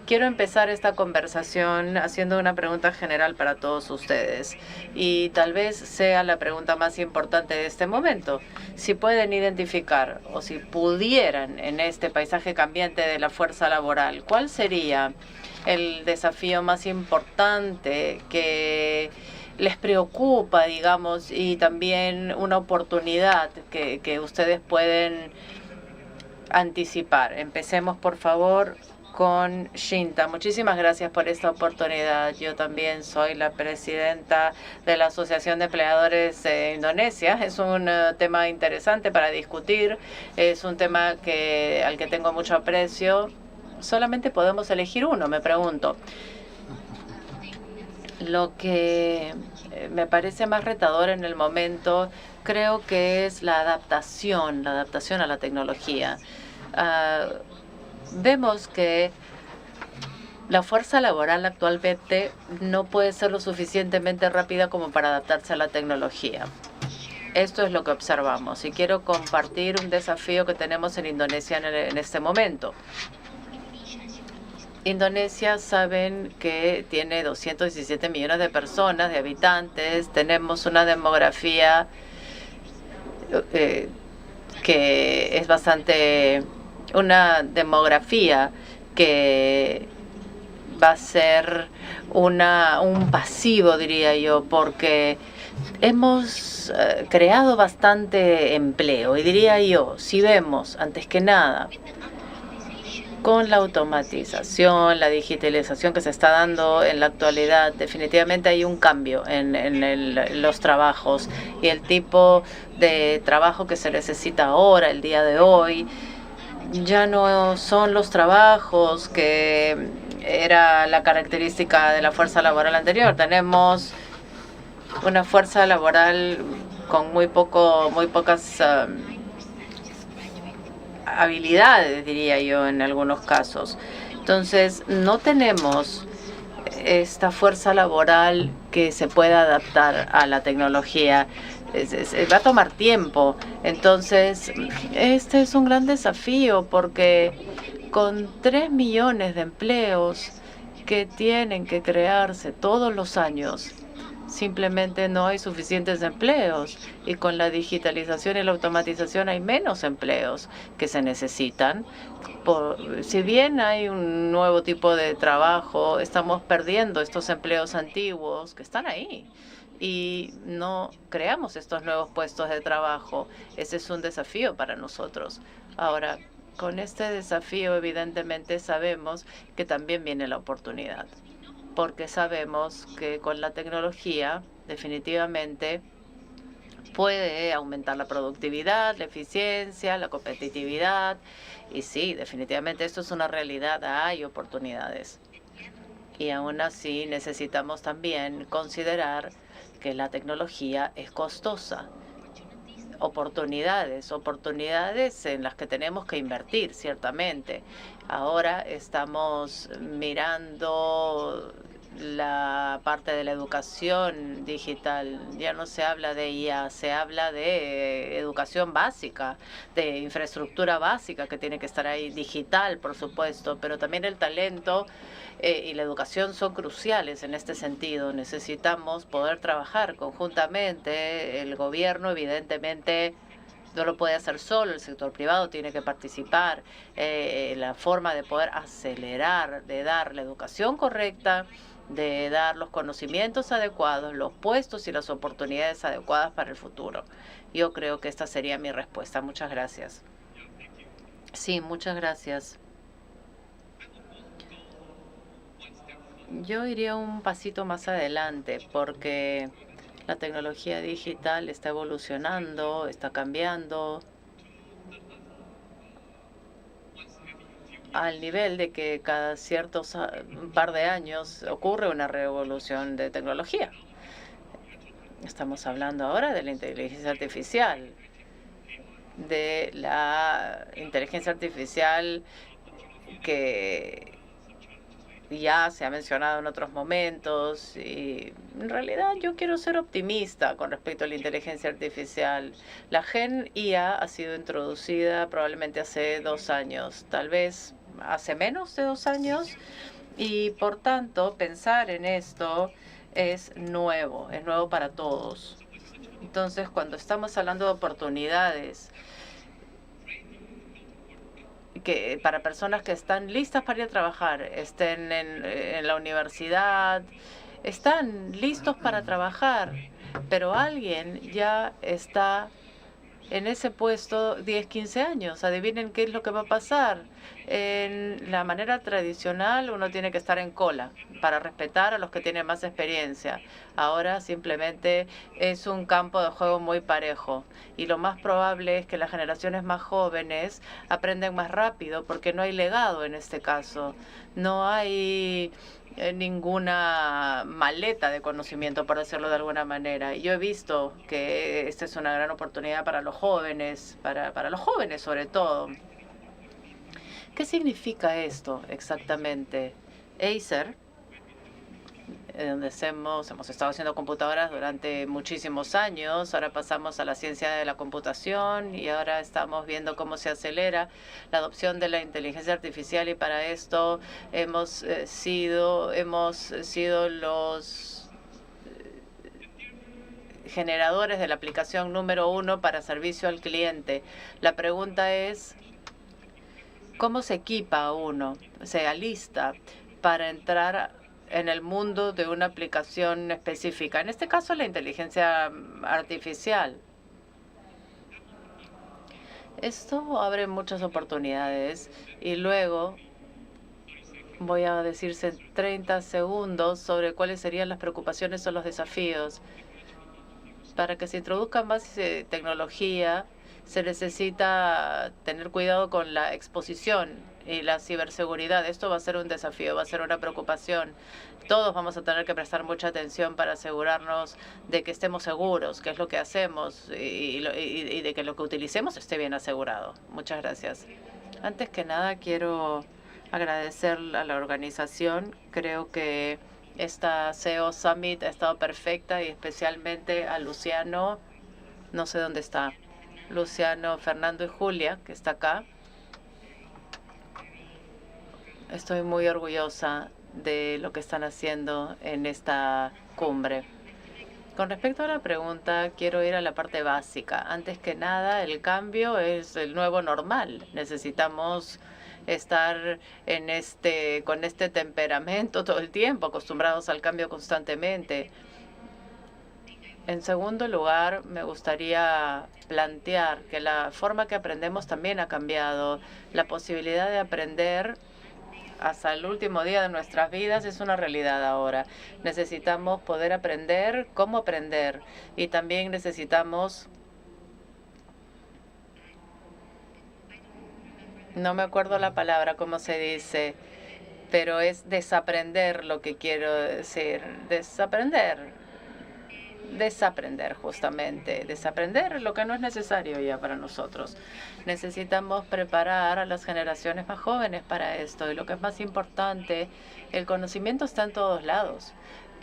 Quiero empezar esta conversación haciendo una pregunta general para todos ustedes y tal vez sea la pregunta más importante de este momento. Si pueden identificar o si pudieran en este paisaje cambiante de la fuerza laboral, ¿cuál sería el desafío más importante que les preocupa, digamos, y también una oportunidad que ustedes pueden anticipar? Empecemos, por favor, con Shinta. Muchísimas gracias por esta oportunidad. Yo también soy la presidenta de la Asociación de Empleadores de Indonesia. Es un tema interesante para discutir. Es un tema al que tengo mucho aprecio. Solamente podemos elegir uno, me pregunto. Lo que me parece más retador en el momento creo que es la adaptación a la tecnología. Vemos que la fuerza laboral actualmente no puede ser lo suficientemente rápida como para adaptarse a la tecnología. Esto es lo que observamos y quiero compartir un desafío que tenemos en Indonesia en este momento. Indonesia, saben que tiene 217 millones de personas, de habitantes. Tenemos una demografía que es bastante... una demografía que va a ser un pasivo, diría yo, porque hemos creado bastante empleo. Y diría yo, si vemos, antes que nada, con la automatización, la digitalización que se está dando en la actualidad, definitivamente hay un cambio en los trabajos y el tipo de trabajo que se necesita ahora, el día de hoy, ya no son los trabajos que era la característica de la fuerza laboral anterior. Tenemos una fuerza laboral con muy pocas habilidades, diría yo, en algunos casos. Entonces, no tenemos esta fuerza laboral que se pueda adaptar a la tecnología. Va a tomar tiempo. Entonces, este es un gran desafío porque con 3 millones de empleos que tienen que crearse todos los años, simplemente no hay suficientes empleos y con la digitalización y la automatización hay menos empleos que se necesitan. Si bien hay un nuevo tipo de trabajo, estamos perdiendo estos empleos antiguos que están ahí y no creamos estos nuevos puestos de trabajo. Ese es un desafío para nosotros. Ahora, con este desafío, evidentemente, sabemos que también viene la oportunidad, porque sabemos que con la tecnología definitivamente puede aumentar la productividad, la eficiencia, la competitividad. Y sí, definitivamente esto es una realidad, hay oportunidades. Y aún así necesitamos también considerar que la tecnología es costosa. Oportunidades en las que tenemos que invertir, ciertamente. Ahora estamos mirando la parte de la educación digital. Ya no se habla de IA, se habla de educación básica, de infraestructura básica que tiene que estar ahí, digital, por supuesto, pero también el talento y la educación son cruciales en este sentido. Necesitamos poder trabajar conjuntamente. El gobierno, evidentemente, no lo puede hacer solo, el sector privado tiene que participar. La forma de poder acelerar, de dar la educación correcta, de dar los conocimientos adecuados, los puestos y las oportunidades adecuadas para el futuro. Yo creo que esta sería mi respuesta. Muchas gracias. Sí, muchas gracias. Yo iría un pasito más adelante porque la tecnología digital está evolucionando, está cambiando al nivel de que cada un par de años ocurre una revolución de tecnología. Estamos hablando ahora de la inteligencia artificial, que ya se ha mencionado en otros momentos y en realidad yo quiero ser optimista con respecto a la inteligencia artificial. La Gen IA ha sido introducida probablemente hace 2 años, tal vez hace menos de 2 años. Y por tanto, pensar en esto es nuevo para todos. Entonces, cuando estamos hablando de oportunidades que para personas que están listas para ir a trabajar, estén en la universidad, están listos para trabajar, pero alguien ya está en ese puesto 10, 15 años. Adivinen qué es lo que va a pasar. En la manera tradicional, uno tiene que estar en cola para respetar a los que tienen más experiencia. Ahora simplemente es un campo de juego muy parejo. Y lo más probable es que las generaciones más jóvenes aprenden más rápido porque no hay legado en este caso. No hay ninguna maleta de conocimiento, por decirlo de alguna manera. Yo he visto que esta es una gran oportunidad para los jóvenes, para los jóvenes sobre todo. ¿Qué significa esto exactamente? Acer, donde hemos estado haciendo computadoras durante muchísimos años. Ahora pasamos a la ciencia de la computación y ahora estamos viendo cómo se acelera la adopción de la inteligencia artificial, y para esto hemos sido los generadores de la aplicación número 1 para servicio al cliente. La pregunta es, ¿cómo se equipa uno, se alista para entrar en el mundo de una aplicación específica? En este caso, la inteligencia artificial. Esto abre muchas oportunidades y luego voy a decirse en 30 segundos sobre cuáles serían las preocupaciones o los desafíos. Para que se introduzca más tecnología, se necesita tener cuidado con la exposición y la ciberseguridad. Esto va a ser un desafío, va a ser una preocupación. Todos vamos a tener que prestar mucha atención para asegurarnos de que estemos seguros, qué es lo que hacemos y de que lo que utilicemos esté bien asegurado. Muchas gracias. Antes que nada, quiero agradecer a la organización. Creo que esta CEO Summit ha estado perfecta, y especialmente a Luciano, no sé dónde está, Luciano, Fernando y Julia, que está acá. Estoy muy orgullosa de lo que están haciendo en esta cumbre. Con respecto a la pregunta, quiero ir a la parte básica. Antes que nada, el cambio es el nuevo normal. Necesitamos estar con este temperamento todo el tiempo, acostumbrados al cambio constantemente. En segundo lugar, me gustaría plantear que la forma que aprendemos también ha cambiado. La posibilidad de aprender hasta el último día de nuestras vidas es una realidad ahora. Necesitamos poder aprender cómo aprender, y también necesitamos, no me acuerdo la palabra, cómo se dice, pero es desaprender lo que quiero decir. Desaprender justamente, desaprender lo que no es necesario ya para nosotros. Necesitamos preparar a las generaciones más jóvenes para esto, y lo que es más importante, el conocimiento está en todos lados.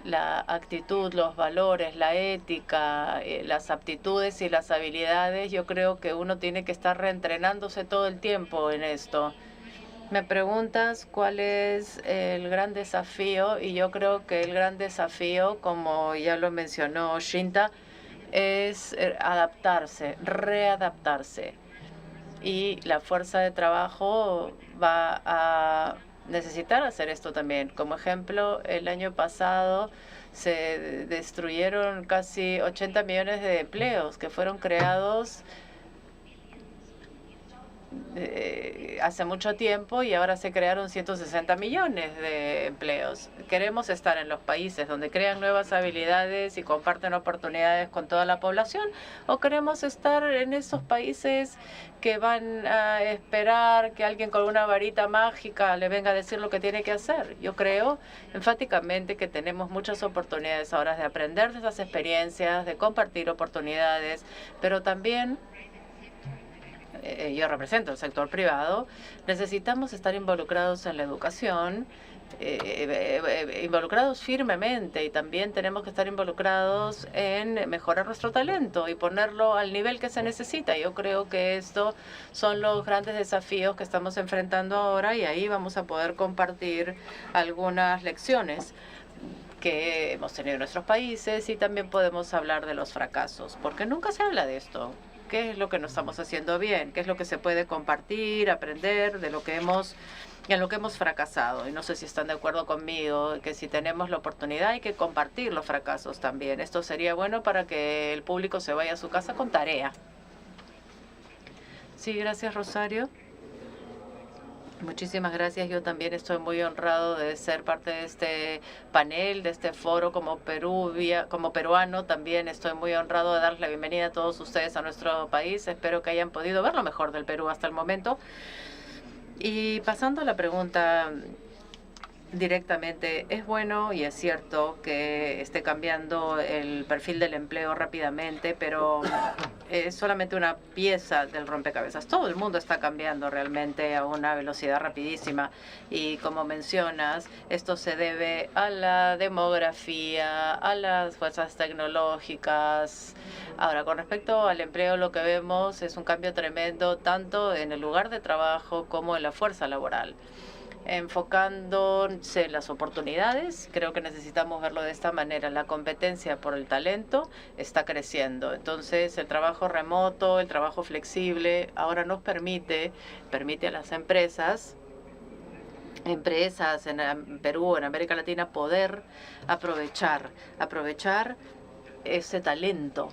La actitud, los valores, la ética, las aptitudes y las habilidades, yo creo que uno tiene que estar reentrenándose todo el tiempo en esto. Me preguntas cuál es el gran desafío, y yo creo que el gran desafío, como ya lo mencionó Shinta, es adaptarse, readaptarse. Y la fuerza de trabajo va a necesitar hacer esto también. Como ejemplo, el año pasado se destruyeron casi 80 millones de empleos que fueron creados hace mucho tiempo, y ahora se crearon 160 millones de empleos. Queremos estar en los países donde crean nuevas habilidades y comparten oportunidades con toda la población, o queremos estar en esos países que van a esperar que alguien con una varita mágica le venga a decir lo que tiene que hacer. Yo creo enfáticamente que tenemos muchas oportunidades ahora de aprender de esas experiencias, de compartir oportunidades, pero también yo represento el sector privado, necesitamos estar involucrados en la educación, involucrados firmemente, y también tenemos que estar involucrados en mejorar nuestro talento y ponerlo al nivel que se necesita. Yo creo que estos son los grandes desafíos que estamos enfrentando ahora, y ahí vamos a poder compartir algunas lecciones que hemos tenido en nuestros países, y también podemos hablar de los fracasos, porque nunca se habla de esto. ¿Qué es lo que no estamos haciendo bien? ¿Qué es lo que se puede compartir, aprender de lo que en lo que hemos fracasado? Y no sé si están de acuerdo conmigo, que si tenemos la oportunidad hay que compartir los fracasos también. Esto sería bueno para que el público se vaya a su casa con tarea. Sí, gracias, Rosario. Muchísimas gracias. Yo también estoy muy honrado de ser parte de este panel, de este foro como peruano. También estoy muy honrado de darles la bienvenida a todos ustedes a nuestro país. Espero que hayan podido ver lo mejor del Perú hasta el momento. Y pasando a la pregunta directamente, es bueno y es cierto que esté cambiando el perfil del empleo rápidamente, pero es solamente una pieza del rompecabezas. Todo el mundo está cambiando realmente a una velocidad rapidísima, y como mencionas, esto se debe a la demografía, a las fuerzas tecnológicas. Ahora, con respecto al empleo, lo que vemos es un cambio tremendo tanto en el lugar de trabajo como en la fuerza laboral. Enfocándose en las oportunidades, creo que necesitamos verlo de esta manera. La competencia por el talento está creciendo. Entonces, el trabajo remoto, el trabajo flexible, ahora nos permite a las empresas en Perú, en América Latina, poder aprovechar ese talento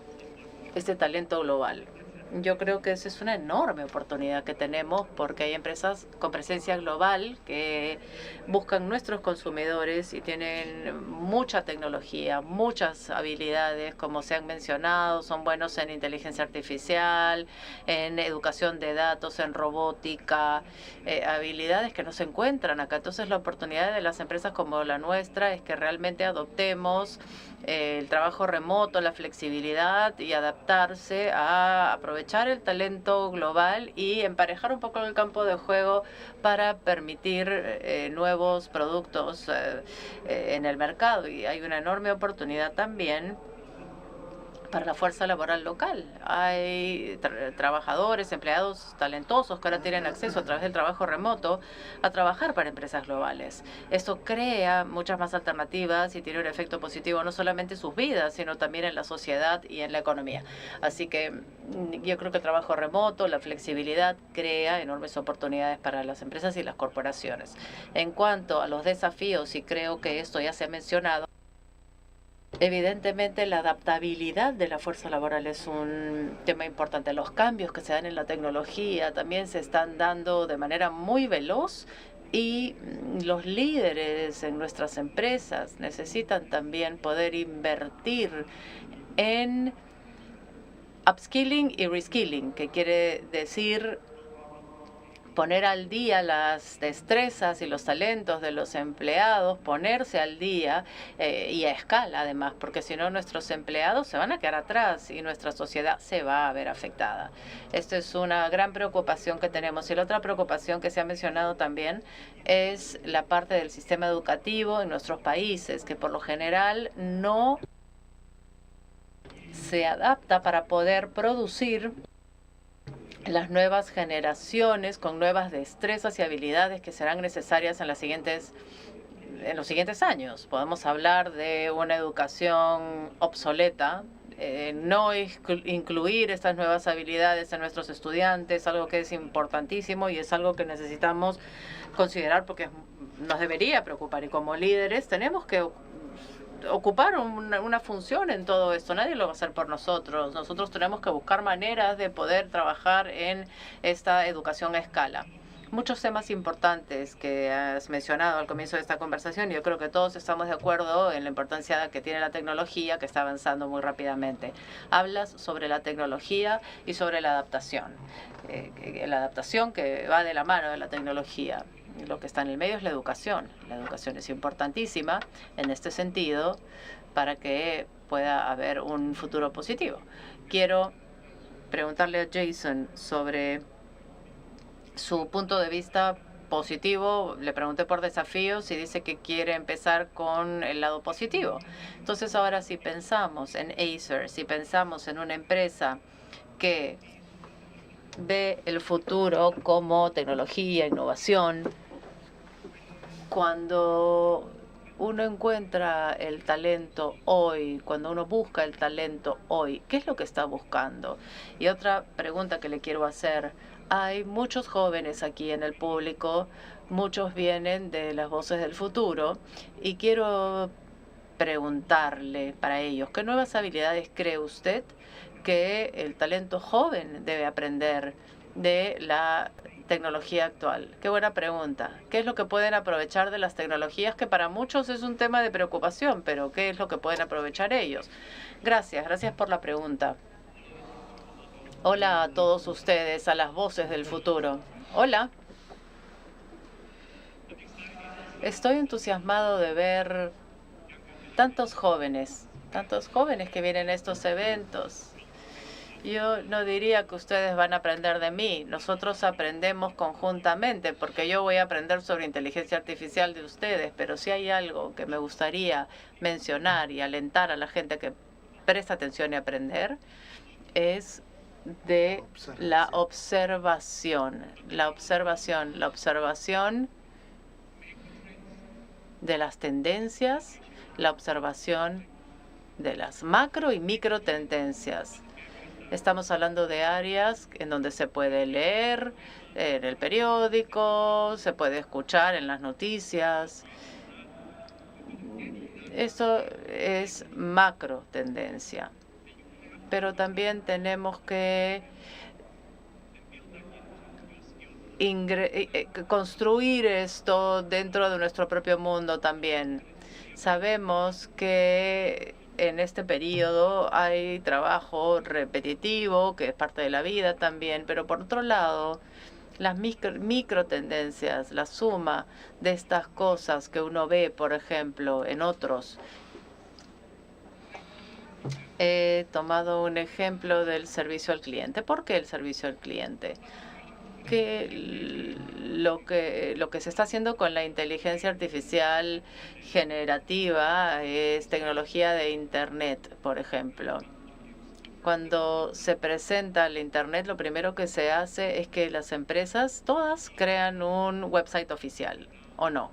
global. Yo creo que esa es una enorme oportunidad que tenemos, porque hay empresas con presencia global que buscan nuestros consumidores y tienen mucha tecnología, muchas habilidades, como se han mencionado. Son buenos en inteligencia artificial, en educación de datos, en robótica, habilidades que no se encuentran acá. Entonces, la oportunidad de las empresas como la nuestra es que realmente adoptemos el trabajo remoto, la flexibilidad, y adaptarse a aprovechar el talento global y emparejar un poco el campo de juego para permitir nuevos productos en el mercado. Y hay una enorme oportunidad también para la fuerza laboral local. Hay trabajadores, empleados talentosos que ahora tienen acceso a través del trabajo remoto a trabajar para empresas globales. Esto crea muchas más alternativas y tiene un efecto positivo no solamente en sus vidas, sino también en la sociedad y en la economía. Así que yo creo que el trabajo remoto, la flexibilidad, crea enormes oportunidades para las empresas y las corporaciones. En cuanto a los desafíos, y creo que esto ya se ha mencionado, evidentemente, la adaptabilidad de la fuerza laboral es un tema importante. Los cambios que se dan en la tecnología también se están dando de manera muy veloz, y los líderes en nuestras empresas necesitan también poder invertir en upskilling y reskilling, que quiere decir poner al día las destrezas y los talentos de los empleados, ponerse al día y a escala además, porque si no nuestros empleados se van a quedar atrás y nuestra sociedad se va a ver afectada. Esto es una gran preocupación que tenemos. Y la otra preocupación que se ha mencionado también es la parte del sistema educativo en nuestros países, que por lo general no se adapta para poder producir las nuevas generaciones con nuevas destrezas y habilidades que serán necesarias en los siguientes años. Podemos hablar de una educación obsoleta, no incluir estas nuevas habilidades en nuestros estudiantes, algo que es importantísimo y es algo que necesitamos considerar porque nos debería preocupar. Y como líderes tenemos que ocupar una función en todo esto. Nadie lo va a hacer por nosotros. Nosotros tenemos que buscar maneras de poder trabajar en esta educación a escala. Muchos temas importantes que has mencionado al comienzo de esta conversación, y yo creo que todos estamos de acuerdo en la importancia que tiene la tecnología, que está avanzando muy rápidamente. Hablas sobre la tecnología y sobre la adaptación. La adaptación que va de la mano de la tecnología. Lo que está en el medio es la educación. La educación es importantísima en este sentido para que pueda haber un futuro positivo. Quiero preguntarle a Jason sobre su punto de vista positivo. Le pregunté por desafíos y dice que quiere empezar con el lado positivo. Entonces ahora si pensamos en Acer, si pensamos en una empresa que ve el futuro como tecnología, innovación, cuando uno encuentra el talento hoy, cuando uno busca el talento hoy, ¿qué es lo que está buscando? Y otra pregunta que le quiero hacer, hay muchos jóvenes aquí en el público, muchos vienen de las voces del futuro y quiero preguntarle para ellos, ¿qué nuevas habilidades cree usted que el talento joven debe aprender de la tecnología actual? Qué buena pregunta. ¿Qué es lo que pueden aprovechar de las tecnologías que para muchos es un tema de preocupación, pero qué es lo que pueden aprovechar ellos? Gracias por la pregunta. Hola a todos ustedes, a las voces del futuro. Hola. Estoy entusiasmado de ver tantos jóvenes que vienen a estos eventos. Yo no diría que ustedes van a aprender de mí. Nosotros aprendemos conjuntamente porque yo voy a aprender sobre inteligencia artificial de ustedes, pero si hay algo que me gustaría mencionar y alentar a la gente que presta atención y aprender es de la observación de las tendencias, la observación de las macro y micro tendencias. Estamos hablando de áreas en donde se puede leer en el periódico, se puede escuchar en las noticias. Eso es macro tendencia. Pero también tenemos que construir esto dentro de nuestro propio mundo también. Sabemos que en este periodo hay trabajo repetitivo, que es parte de la vida también, pero por otro lado, las micro tendencias, la suma de estas cosas que uno ve, por ejemplo, en otros. He tomado un ejemplo del servicio al cliente. ¿Por qué el servicio al cliente? Que lo que se está haciendo con la inteligencia artificial generativa es tecnología de Internet, por ejemplo. Cuando se presenta el Internet, lo primero que se hace es que las empresas todas crean un website oficial, ¿o no?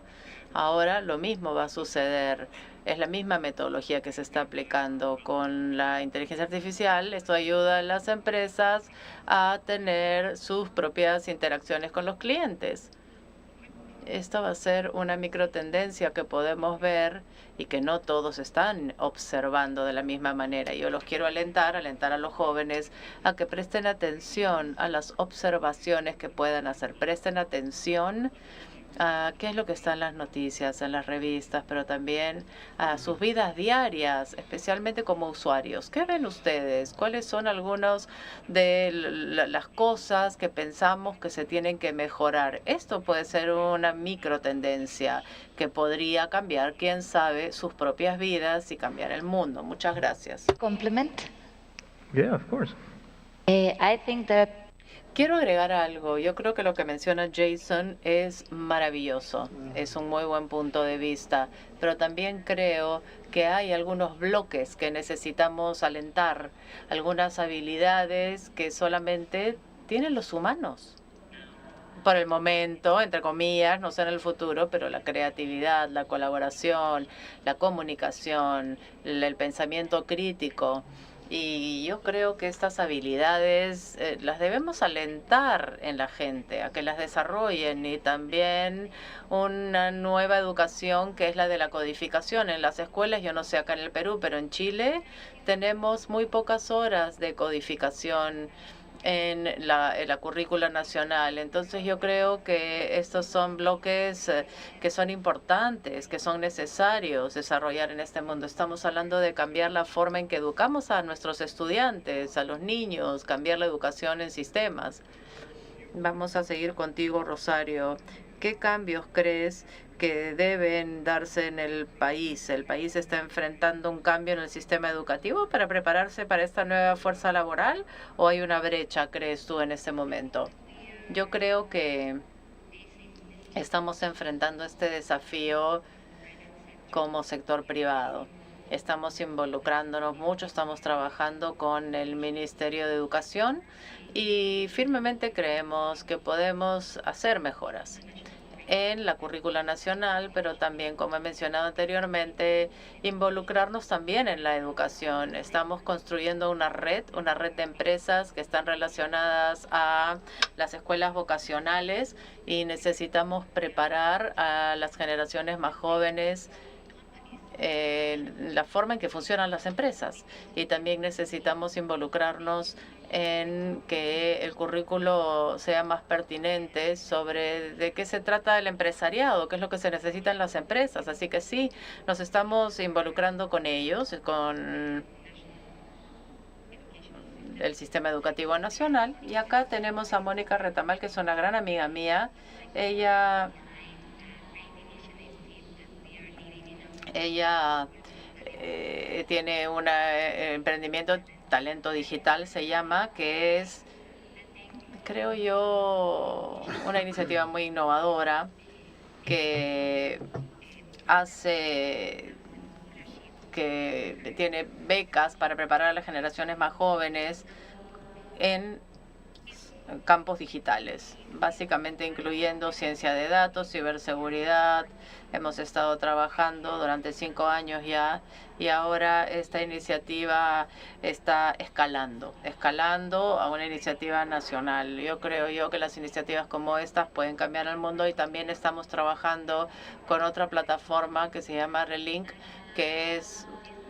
Ahora lo mismo va a suceder. Es la misma metodología que se está aplicando con la inteligencia artificial. Esto ayuda a las empresas a tener sus propias interacciones con los clientes. Esta va a ser una microtendencia que podemos ver y que no todos están observando de la misma manera. Yo los quiero alentar a los jóvenes a que presten atención a las observaciones que puedan hacer. Presten atención a qué es lo que está en las noticias, en las revistas, pero también a sus vidas diarias, especialmente como usuarios. ¿Qué ven ustedes? ¿Cuáles son algunas de las cosas que pensamos que se tienen que mejorar? Esto puede ser una micro tendencia que podría cambiar, quién sabe, sus propias vidas y cambiar el mundo. Muchas gracias. Compliment. Yeah, of course. I think that Quiero agregar algo. Yo creo que lo que menciona Jason es maravilloso. Es un muy buen punto de vista. Pero también creo que hay algunos bloques que necesitamos alentar, algunas habilidades que solamente tienen los humanos. Por el momento, entre comillas, no sé en el futuro, pero la creatividad, la colaboración, la comunicación, el pensamiento crítico. Y yo creo que estas habilidades las debemos alentar en la gente, a que las desarrollen, y también una nueva educación que es la de la codificación en las escuelas. Yo no sé acá en el Perú, pero en Chile tenemos muy pocas horas de codificación en la currícula nacional. Entonces yo creo que estos son bloques que son importantes, que son necesarios desarrollar en este mundo. Estamos hablando de cambiar la forma en que educamos a nuestros estudiantes, a los niños, cambiar la educación en sistemas. Vamos a seguir contigo, Rosario. ¿Qué cambios crees que deben darse en el país? ¿El país está enfrentando un cambio en el sistema educativo para prepararse para esta nueva fuerza laboral o hay una brecha, crees tú, en este momento? Yo creo que estamos enfrentando este desafío como sector privado. Estamos involucrándonos mucho, estamos trabajando con el Ministerio de Educación y firmemente creemos que podemos hacer mejoras en la currícula nacional, pero también, como he mencionado anteriormente, involucrarnos también en la educación. Estamos construyendo una red de empresas que están relacionadas a las escuelas vocacionales y necesitamos preparar a las generaciones más jóvenes la forma en que funcionan las empresas, y también necesitamos involucrarnos en que el currículo sea más pertinente sobre de qué se trata el empresariado, qué es lo que se necesita en las empresas. Así que sí, nos estamos involucrando con ellos, con el sistema educativo nacional. Y acá tenemos a Mónica Retamal, que es una gran amiga mía. Ella tiene un emprendimiento, Talento Digital se llama, que es, creo yo, una iniciativa muy innovadora que tiene becas para preparar a las generaciones más jóvenes en campos digitales, básicamente incluyendo ciencia de datos, ciberseguridad. Hemos estado trabajando durante 5 años ya, y ahora esta iniciativa está escalando a una iniciativa nacional. Yo creo que las iniciativas como estas pueden cambiar el mundo, y también estamos trabajando con otra plataforma que se llama Relink, que es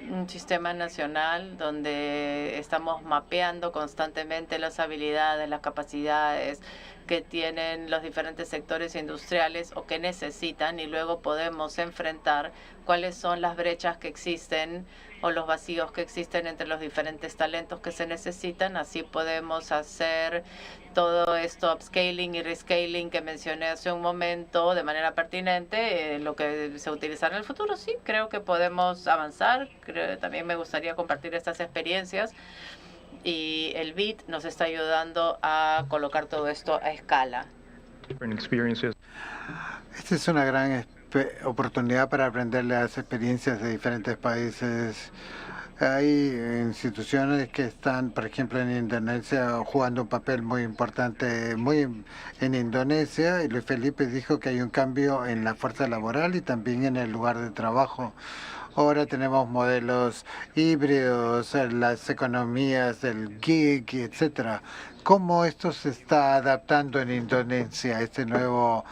un sistema nacional donde estamos mapeando constantemente las habilidades, las capacidades que tienen los diferentes sectores industriales o que necesitan, y luego podemos enfrentar cuáles son las brechas que existen o los vacíos que existen entre los diferentes talentos que se necesitan. Así podemos hacer todo esto upscaling y rescaling que mencioné hace un momento de manera pertinente, lo que se utilizará en el futuro. Sí, creo que podemos avanzar. También me gustaría compartir estas experiencias, y el BID nos está ayudando a colocar todo esto a escala. Esta es una gran oportunidad para aprender las experiencias de diferentes países. Hay instituciones que están, por ejemplo, en Indonesia, jugando un papel muy importante en Indonesia, y Luis Felipe dijo que hay un cambio en la fuerza laboral y también en el lugar de trabajo. Ahora tenemos modelos híbridos, las economías del gig, etcétera. ¿Cómo esto se está adaptando en Indonesia, este nuevo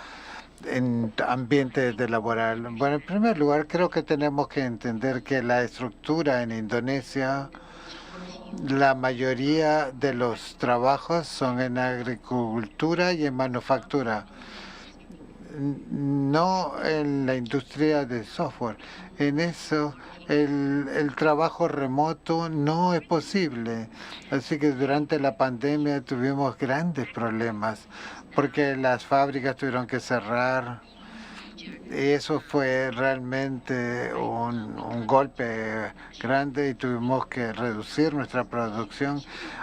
ambiente laboral? Bueno, en primer lugar, creo que tenemos que entender que la estructura en Indonesia, la mayoría de los trabajos son en agricultura y en manufactura, no en la industria de software. En eso el trabajo remoto no es posible. Así que durante la pandemia tuvimos grandes problemas porque las fábricas tuvieron que cerrar. Y eso fue realmente un golpe grande, y tuvimos que reducir nuestra producción.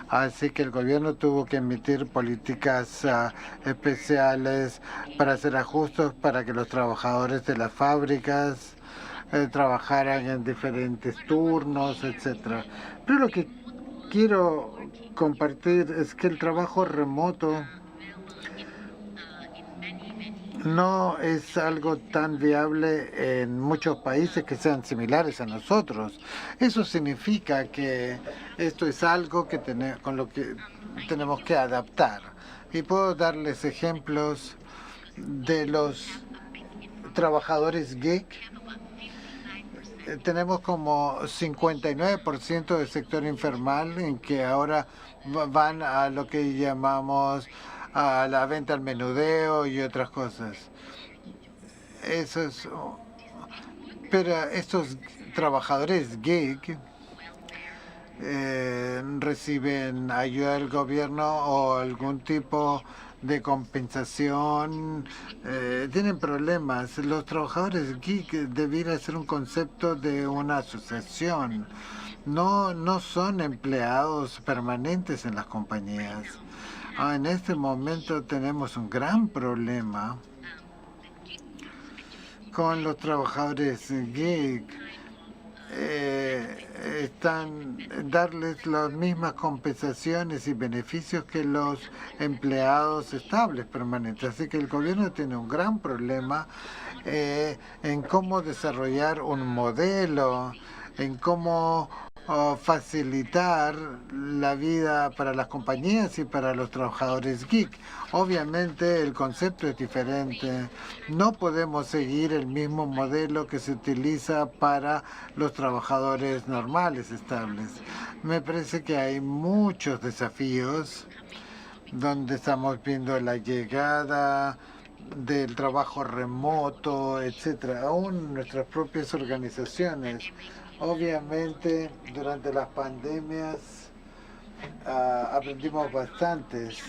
Así que el gobierno tuvo que emitir políticas especiales para hacer ajustes para que los trabajadores de las fábricas trabajaran en diferentes turnos, etcétera. Pero lo que quiero compartir es que el trabajo remoto no es algo tan viable en muchos países que sean similares a nosotros. Eso significa que esto es algo que con lo que tenemos que adaptar. Y puedo darles ejemplos de los trabajadores gig. Tenemos como 59% del sector informal en que ahora van a lo que llamamos a la venta al menudeo y otras cosas. Pero estos trabajadores gig reciben ayuda del gobierno o algún tipo de compensación, tienen problemas. Los trabajadores geek debiera ser un concepto de una asociación. No son empleados permanentes en las compañías. En este momento tenemos un gran problema con los trabajadores gig. Darles las mismas compensaciones y beneficios que los empleados estables permanentes. Así que el gobierno tiene un gran problema en cómo desarrollar un modelo, en cómo facilitar la vida para las compañías y para los trabajadores geek. Obviamente el concepto es diferente. No podemos seguir el mismo modelo que se utiliza para los trabajadores normales, estables. Me parece que hay muchos desafíos donde estamos viendo la llegada del trabajo remoto, etcétera, aún nuestras propias organizaciones. Obviamente, durante las pandemias aprendimos bastantes.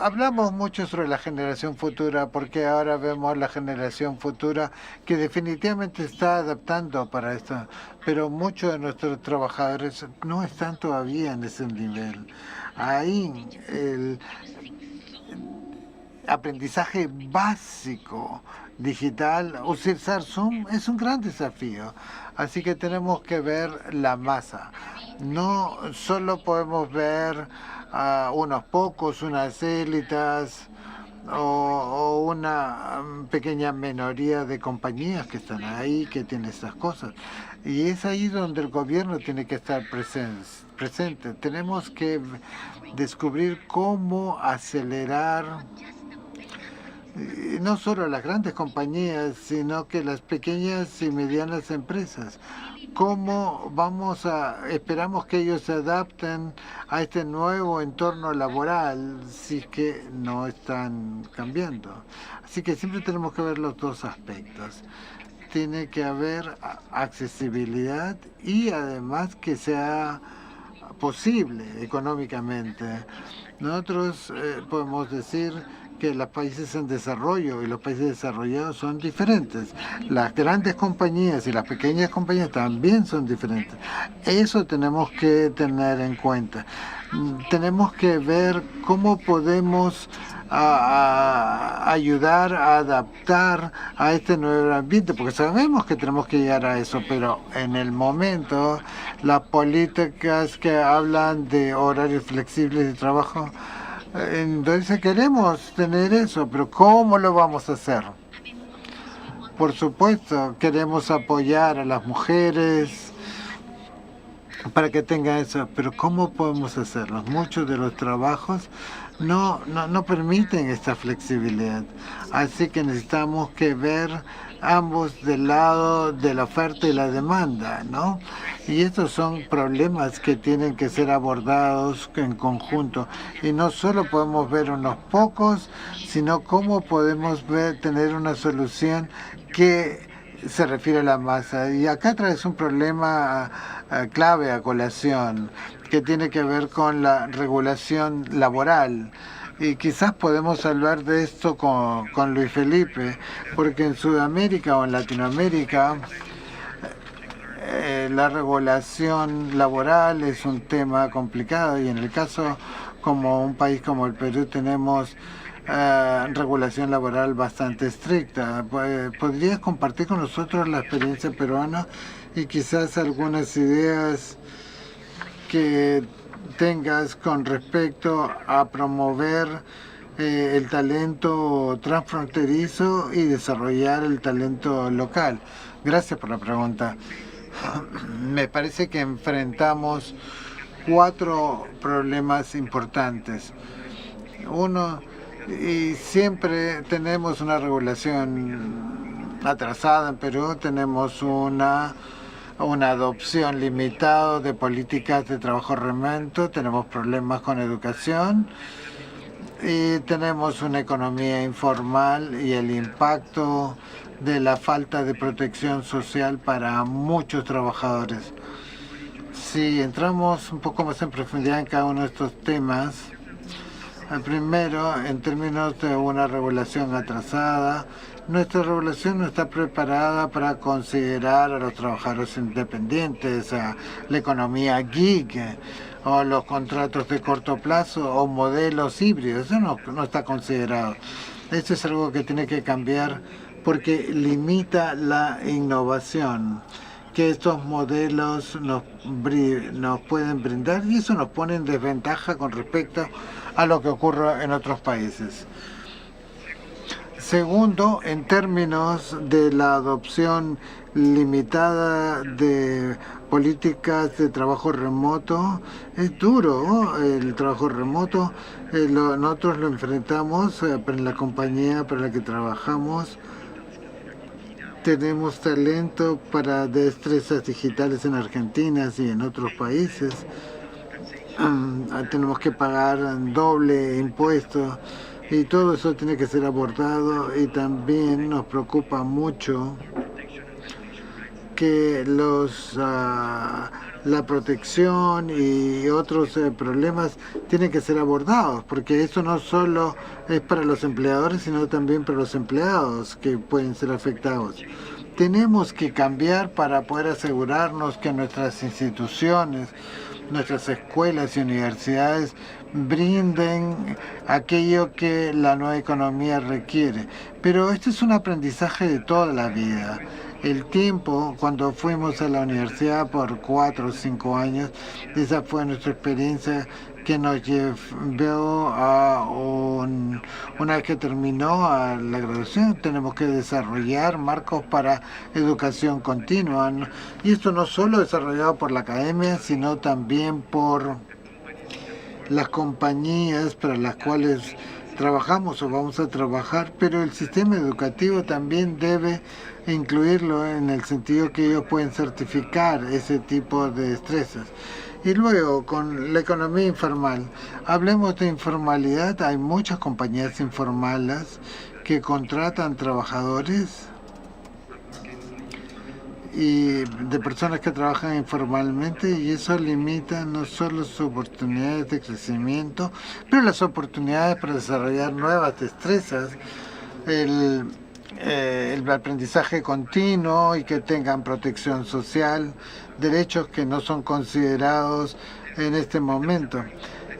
Hablamos mucho sobre la generación futura porque ahora vemos la generación futura que definitivamente está adaptando para esto, pero muchos de nuestros trabajadores no están todavía en ese nivel. Ahí el aprendizaje básico digital, utilizar Zoom es un gran desafío. Así que tenemos que ver la masa. No solo podemos ver a unos pocos, unas élites o una pequeña minoría de compañías que están ahí, que tienen estas cosas. Y es ahí donde el gobierno tiene que estar presente. Tenemos que descubrir cómo acelerar no solo las grandes compañías, sino que las pequeñas y medianas empresas. ¿Cómo esperamos que ellos se adapten a este nuevo entorno laboral si es que no están cambiando? Así que siempre tenemos que ver los dos aspectos. Tiene que haber accesibilidad y además que sea posible económicamente. Nosotros podemos decir que los países en desarrollo y los países desarrollados son diferentes. Las grandes compañías y las pequeñas compañías también son diferentes. Eso tenemos que tener en cuenta. Tenemos que ver cómo podemos ayudar a adaptar a este nuevo ambiente, porque sabemos que tenemos que llegar a eso, pero en el momento las políticas que hablan de horarios flexibles de trabajo, entonces queremos tener eso, pero ¿cómo lo vamos a hacer? Por supuesto, queremos apoyar a las mujeres para que tengan eso, pero ¿cómo podemos hacerlo? Muchos de los trabajos no permiten esta flexibilidad, así que necesitamos que ver ambos del lado de la oferta y la demanda, ¿no? Y estos son problemas que tienen que ser abordados en conjunto. Y no solo podemos ver unos pocos, sino cómo podemos tener una solución que se refiere a la masa. Y acá traes un problema clave a colación, que tiene que ver con la regulación laboral. Y quizás podemos hablar de esto con Luis Felipe, porque en Sudamérica o en Latinoamérica la regulación laboral es un tema complicado y en el caso como un país como el Perú tenemos regulación laboral bastante estricta. ¿Podrías compartir con nosotros la experiencia peruana y quizás algunas ideas que tengas con respecto a promover el talento transfronterizo y desarrollar el talento local? Gracias por la pregunta. Me parece que enfrentamos 4 problemas importantes. Uno, y siempre tenemos una regulación atrasada en Perú, tenemos una adopción limitada de políticas de trabajo remoto, tenemos problemas con educación y tenemos una economía informal y el impacto de la falta de protección social para muchos trabajadores. Si entramos un poco más en profundidad en cada uno de estos temas, Primero, en términos de una regulación atrasada, nuestra regulación no está preparada para considerar a los trabajadores independientes, a la economía gig, o los contratos de corto plazo o modelos híbridos. Eso no está considerado. Esto es algo que tiene que cambiar porque limita la innovación que estos modelos nos pueden brindar, y eso nos pone en desventaja con respecto a lo que ocurre en otros países. Segundo, en términos de la adopción limitada de políticas de trabajo remoto, es duro, ¿no? El trabajo remoto. Nosotros lo enfrentamos en la compañía para la que trabajamos. Tenemos talento para destrezas digitales en Argentina y en otros países. Tenemos que pagar doble impuesto y todo eso tiene que ser abordado, y también nos preocupa mucho que la protección y otros problemas tienen que ser abordados, porque eso no solo es para los empleadores, sino también para los empleados que pueden ser afectados. Tenemos que cambiar para poder asegurarnos que nuestras instituciones, nuestras escuelas y universidades brinden aquello que la nueva economía requiere. Pero este es un aprendizaje de toda la vida. El tiempo, cuando fuimos a la universidad por 4 o 5 años, esa fue nuestra experiencia que nos llevó a una vez que terminó a la graduación, tenemos que desarrollar marcos para educación continua. Y esto no solo desarrollado por la academia, sino también por las compañías para las cuales trabajamos o vamos a trabajar, pero el sistema educativo también debe incluirlo en el sentido que ellos pueden certificar ese tipo de destrezas. Y luego, con la economía informal, hablemos de informalidad. Hay muchas compañías informales que contratan trabajadores y de personas que trabajan informalmente, y eso limita no solo sus oportunidades de crecimiento, pero las oportunidades para desarrollar nuevas destrezas, el aprendizaje continuo y que tengan protección social, derechos que no son considerados en este momento.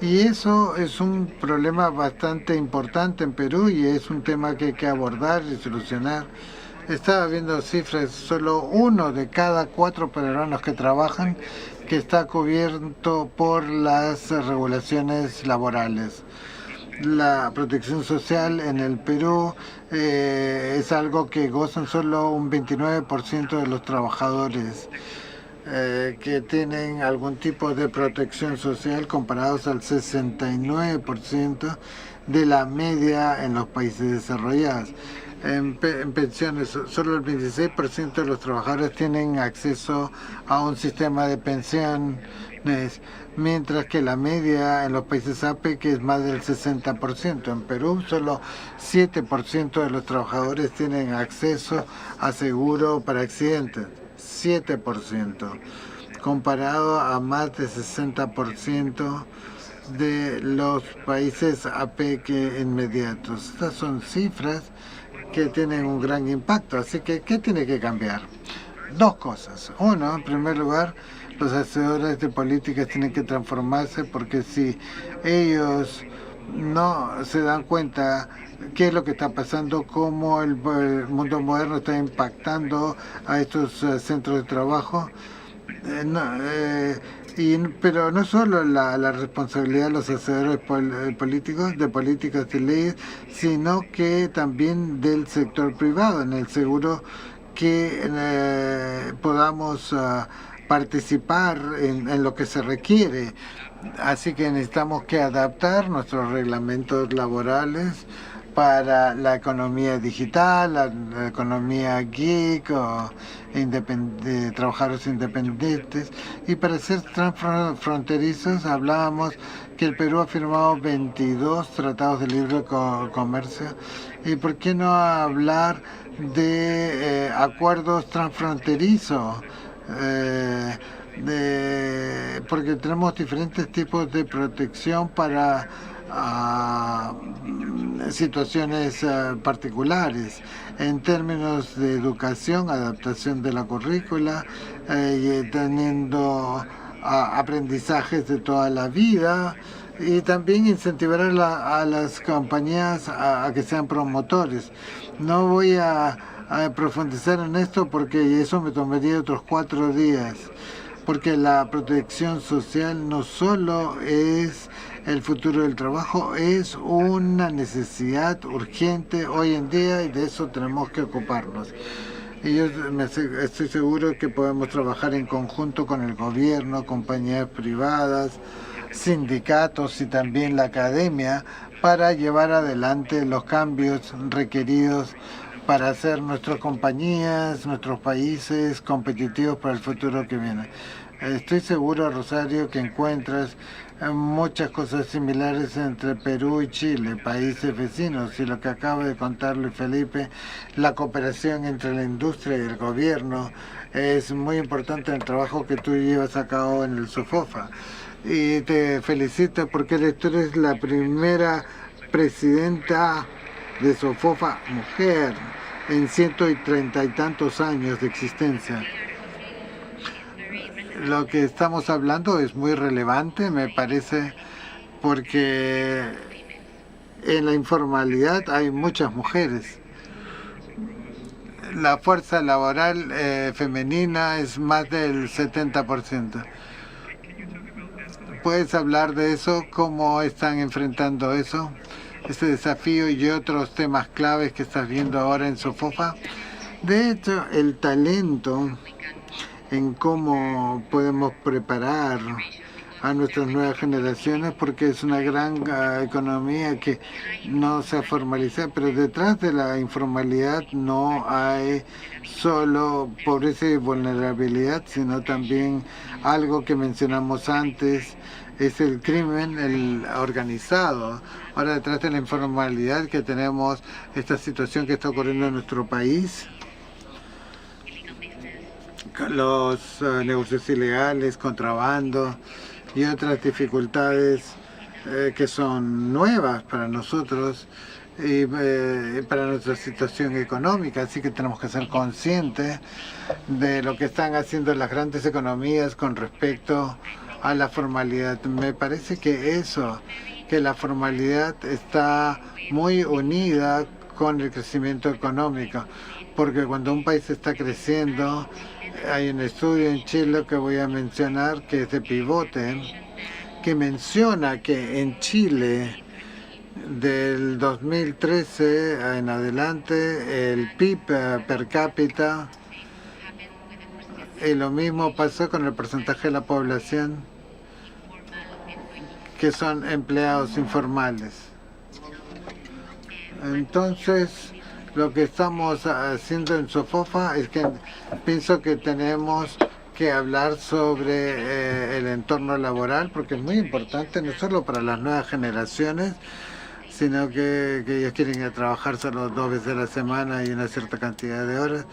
Y eso es un problema bastante importante en Perú y es un tema que hay que abordar y solucionar. Estaba viendo cifras, solo 1 de cada 4 peruanos que trabajan que está cubierto por las regulaciones laborales. La protección social en el Perú es algo que gozan solo un 29% de los trabajadores que tienen algún tipo de protección social, comparados al 69% de la media en los países desarrollados. En pensiones, solo el 26% de los trabajadores tienen acceso a un sistema de pensiones, mientras que la media en los países APEC es más del 60%. En Perú, solo 7% de los trabajadores tienen acceso a seguro para accidentes. 7%, comparado a más del 60% de los países APEC inmediatos. Estas son cifras que tienen un gran impacto. Así que, ¿qué tiene que cambiar? 2 cosas. Uno, en primer lugar, los hacedores de políticas tienen que transformarse, porque si ellos no se dan cuenta qué es lo que está pasando, cómo el mundo moderno está impactando a estos centros de trabajo, pero no solo la responsabilidad de los hacedores políticos, de políticas y leyes, sino que también del sector privado, en el seguro que podamos participar en lo que se requiere. Así que necesitamos que adaptar nuestros reglamentos laborales para la economía digital, la economía geek o de trabajadores independientes. Y para ser transfronterizos, hablábamos que el Perú ha firmado 22 tratados de libre comercio. ¿Y por qué no hablar de acuerdos transfronterizos? Porque tenemos diferentes tipos de protección para a situaciones particulares en términos de educación, adaptación de la currícula, teniendo aprendizajes de toda la vida, y también incentivar a las compañías a que sean promotores. No voy a profundizar en esto porque eso me tomaría otros 4 días, porque la protección social no solo es el futuro del trabajo, es una necesidad urgente hoy en día, y de eso tenemos que ocuparnos. Y yo estoy seguro que podemos trabajar en conjunto con el gobierno, compañías privadas, sindicatos y también la academia para llevar adelante los cambios requeridos para hacer nuestras compañías, nuestros países competitivos para el futuro que viene. Estoy seguro, Rosario, que encuentras muchas cosas similares entre Perú y Chile, países vecinos, y lo que acaba de contar Luis Felipe, la cooperación entre la industria y el gobierno es muy importante en el trabajo que tú llevas a cabo en el SOFOFA. Y te felicito porque tú eres la primera presidenta de SOFOFA mujer en 130 y tantos años de existencia. Lo que estamos hablando es muy relevante, me parece, porque en la informalidad hay muchas mujeres. La fuerza laboral femenina es más del 70%. ¿Puedes hablar de eso? ¿Cómo están enfrentando eso? Este desafío y otros temas claves que estás viendo ahora en SOFOFA. De hecho, el talento en cómo podemos preparar a nuestras nuevas generaciones, porque es una gran economía que no se ha formalizado, pero detrás de la informalidad no hay solo pobreza y vulnerabilidad, sino también algo que mencionamos antes, es el crimen, el organizado. Ahora, detrás de la informalidad que tenemos esta situación que está ocurriendo en nuestro país, los negocios ilegales, contrabando y otras dificultades que son nuevas para nosotros y para nuestra situación económica. Así que tenemos que ser conscientes de lo que están haciendo las grandes economías con respecto a la formalidad. Me parece que que la formalidad está muy unida con el crecimiento económico, porque cuando un país está creciendo, hay un estudio en Chile que voy a mencionar, que es de Pivote, que menciona que en Chile del 2013 en adelante el PIB per cápita, y lo mismo pasó con el porcentaje de la población que son empleados informales. Entonces, lo que estamos haciendo en SOFOFA es que pienso que tenemos que hablar sobre el entorno laboral, porque es muy importante no solo para las nuevas generaciones, sino que ellos quieren ir a trabajar solo 2 veces a la semana y una cierta cantidad de horas,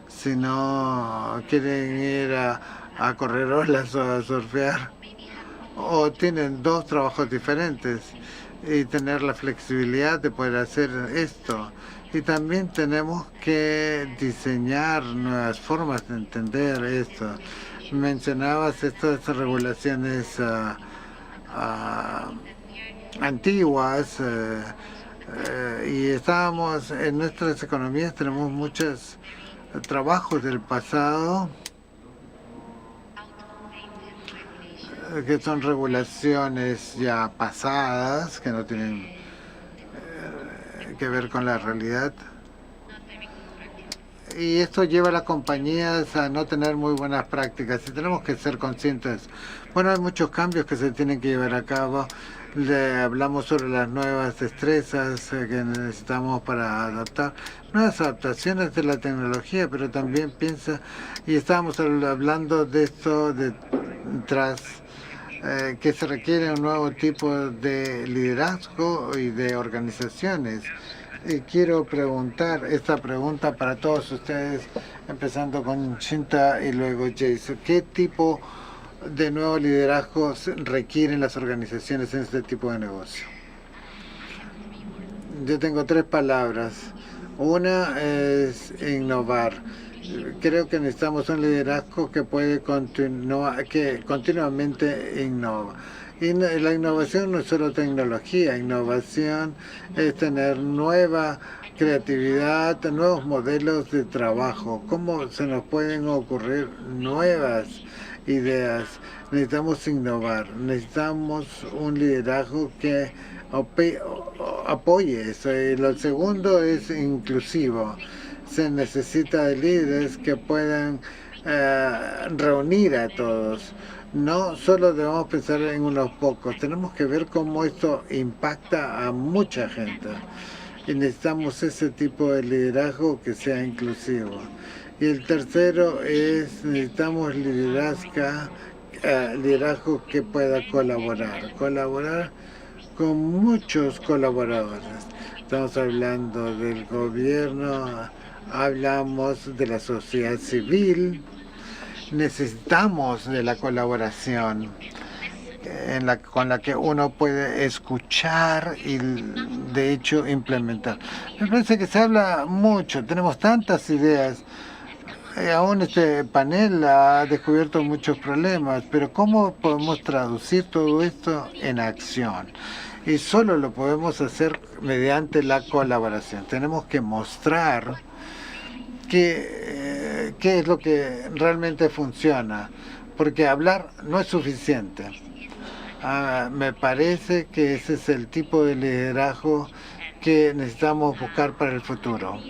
sino quieren ir a correr olas o a surfear, o tienen 2 trabajos diferentes, y tener la flexibilidad de poder hacer esto. Y también tenemos que diseñar nuevas formas de entender esto. Mencionabas estas regulaciones antiguas, y estábamos en nuestras economías, tenemos muchos trabajos del pasado que son regulaciones ya pasadas, que no tienen que ver con la realidad. Y esto lleva a las compañías a no tener muy buenas prácticas, y tenemos que ser conscientes. Bueno, hay muchos cambios que se tienen que llevar a cabo. Hablamos sobre las nuevas destrezas que necesitamos para adaptar, nuevas adaptaciones de la tecnología, pero también y estábamos hablando de esto detrás, que se requiere un nuevo tipo de liderazgo y de organizaciones. Y quiero preguntar esta pregunta para todos ustedes, empezando con Chinta y luego Jason. ¿Qué tipo de nuevo liderazgo requieren las organizaciones en este tipo de negocio? Yo tengo 3 palabras. Una es innovar. Creo que necesitamos un liderazgo que puede continuar, que continuamente innova. Y la innovación no es solo tecnología, innovación es tener nueva creatividad, nuevos modelos de trabajo. ¿Cómo se nos pueden ocurrir nuevas ideas? Necesitamos innovar, necesitamos un liderazgo que apoye eso. Y lo segundo es inclusivo. Se necesita de líderes que puedan reunir a todos. No solo debemos pensar en unos pocos, tenemos que ver cómo esto impacta a mucha gente. Y necesitamos ese tipo de liderazgo que sea inclusivo. Y el tercero es, necesitamos liderazgo que pueda colaborar con muchos colaboradores. Estamos hablando del gobierno, hablamos de la sociedad civil, necesitamos de la colaboración con la que uno puede escuchar y de hecho implementar. Me parece que se habla mucho, tenemos tantas ideas. Aún este panel ha descubierto muchos problemas, pero ¿cómo podemos traducir todo esto en acción? Y solo lo podemos hacer mediante la colaboración. Tenemos que mostrar qué es lo que realmente funciona, porque hablar no es suficiente. Me parece que ese es el tipo de liderazgo que necesitamos buscar para el futuro.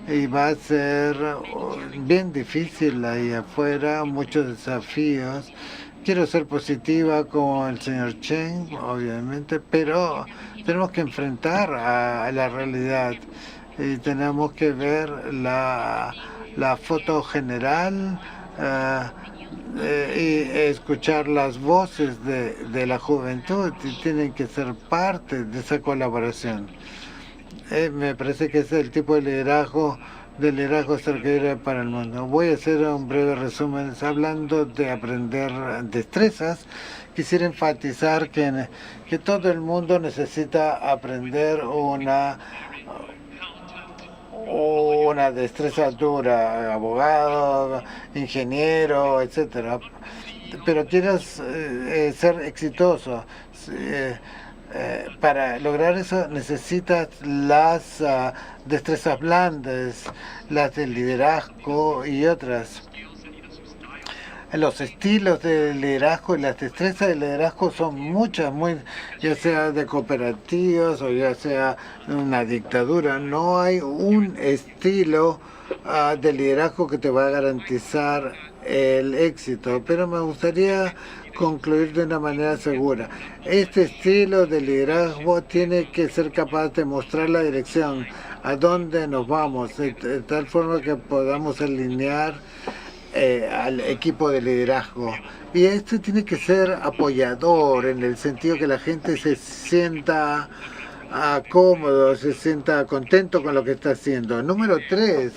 Y va a ser bien difícil ahí afuera, muchos desafíos. Quiero ser positiva como el señor Chen, obviamente, pero tenemos que enfrentar a la realidad y tenemos que ver la foto general y escuchar las voces de la juventud y tienen que ser parte de esa colaboración. Me parece que ese es el tipo de liderazgo cercano para el mundo. Voy a hacer un breve resumen. Hablando de aprender destrezas, quisiera enfatizar que todo el mundo necesita aprender una destreza dura, abogado, ingeniero, etcétera. Pero quieras ser exitoso. Para lograr eso necesitas las destrezas blandas, las del liderazgo y otras. Los estilos de liderazgo y las destrezas de liderazgo son muchas, ya sea de cooperativas o ya sea una dictadura. No hay un estilo de liderazgo que te va a garantizar el éxito, pero me gustaría concluir de una manera segura. Este estilo de liderazgo tiene que ser capaz de mostrar la dirección, a dónde nos vamos, de tal forma que podamos alinear al equipo de liderazgo. Y este tiene que ser apoyador, en el sentido que la gente se sienta cómodo, se sienta contento con lo que está haciendo. Número 3,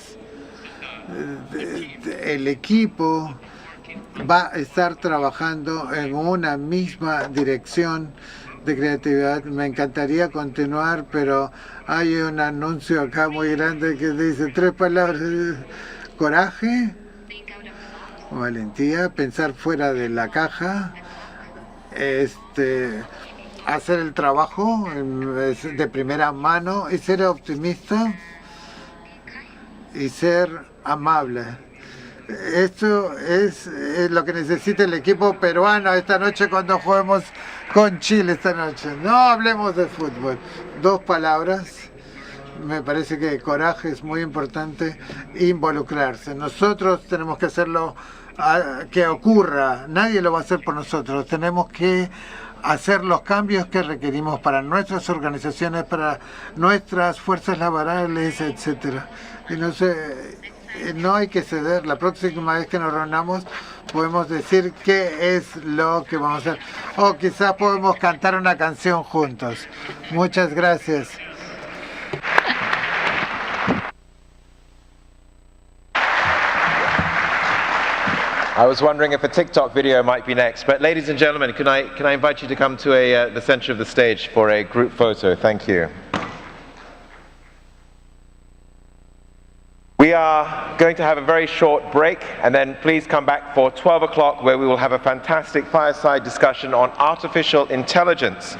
el equipo va a estar trabajando en una misma dirección de creatividad. Me encantaría continuar, pero hay un anuncio acá muy grande que dice 3 palabras: coraje, valentía, pensar fuera de la caja, hacer el trabajo de primera mano y ser optimista y ser amable. Esto es lo que necesita el equipo peruano esta noche cuando juguemos con Chile esta noche. No hablemos de fútbol. 2 palabras. Me parece que coraje es muy importante, involucrarse. Nosotros tenemos que hacerlo que ocurra. Nadie lo va a hacer por nosotros. Tenemos que hacer los cambios que requerimos para nuestras organizaciones, para nuestras fuerzas laborales, etcétera. Y no hay que ceder. La próxima vez que nos reunamos podemos decir qué es lo que vamos a hacer. O quizás podemos cantar una canción juntos. Muchas gracias. I was wondering if a TikTok video might be next, but ladies and gentlemen, can I invite you to come to the center of the stage for a group photo? Thank you. We are going to have a very short break, and then please come back for 12 o'clock, where we will have a fantastic fireside discussion on artificial intelligence.